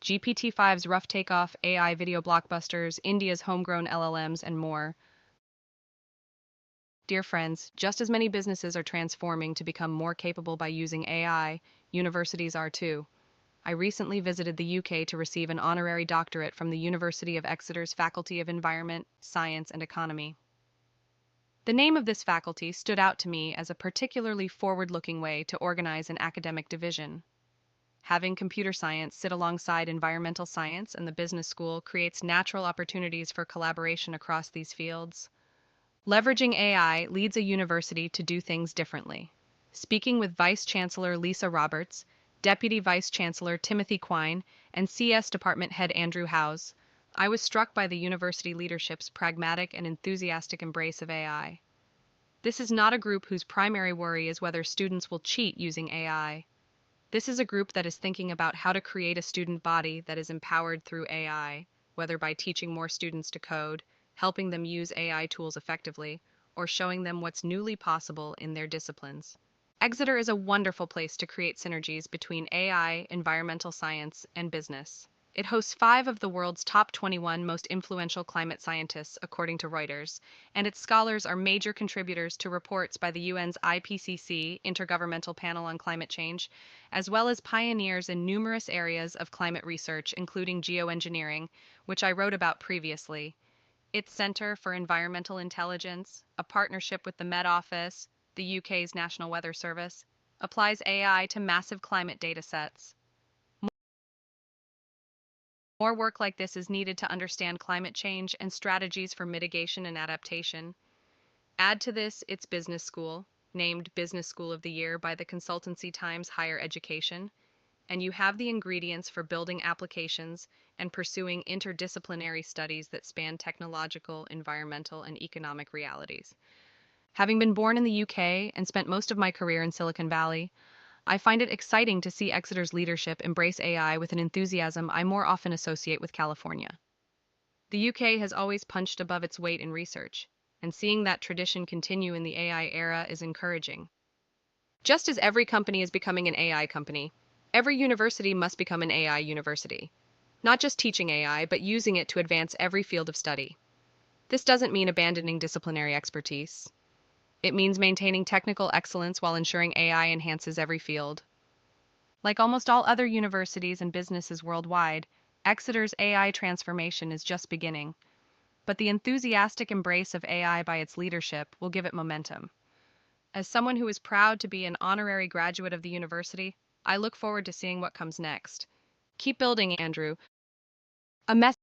GPT-5's rough takeoff, AI video blockbusters, India's homegrown LLMs, and more. Dear friends, just as many businesses are transforming to become more capable by using AI, universities are too. I recently visited the UK to receive an honorary doctorate from the University of Exeter's Faculty of Environment, Science and Economy. The name of this faculty stood out to me as a particularly forward-looking way to organize an academic division. Having computer science sit alongside environmental science and the business school creates natural opportunities for collaboration across these fields. Leveraging AI leads a university to do things differently. Speaking with Vice Chancellor Lisa Roberts, Deputy Vice Chancellor Timothy Quine, and CS Department Head Andrew Howes, I was struck by the university leadership's pragmatic and enthusiastic embrace of AI. This is not a group whose primary worry is whether students will cheat using AI. This is a group that is thinking about how to create a student body that is empowered through AI, whether by teaching more students to code, helping them use AI tools effectively, or showing them what's newly possible in their disciplines. Exeter is a wonderful place to create synergies between AI, environmental science, and business. It hosts 5 of the world's top 21 most influential climate scientists, according to Reuters, and its scholars are major contributors to reports by the UN's IPCC, Intergovernmental Panel on Climate Change, as well as pioneers in numerous areas of climate research, including geoengineering, which I wrote about previously. Its Centre for Environmental Intelligence, a partnership with the Met Office, the UK's National Weather Service, applies AI to massive climate data sets. More work like this is needed to understand climate change and strategies for mitigation and adaptation. Add to this its business school, named Business School of the Year by the consultancy Times Higher Education, and you have the ingredients for building applications and pursuing interdisciplinary studies that span technological, environmental, and economic realities. Having been born in the UK and spent most of my career in Silicon Valley, I find it exciting to see Exeter's leadership embrace AI with an enthusiasm I more often associate with California. The UK has always punched above its weight in research, and seeing that tradition continue in the AI era is encouraging. Just as every company is becoming an AI company, every university must become an AI university. Not just teaching AI, but using it to advance every field of study. This doesn't mean abandoning disciplinary expertise. It means maintaining technical excellence while ensuring AI enhances every field. Like almost all other universities and businesses worldwide, Exeter's AI transformation is just beginning, but the enthusiastic embrace of AI by its leadership will give it momentum. As someone who is proud to be an honorary graduate of the university, I look forward to seeing what comes next. Keep building, Andrew. A message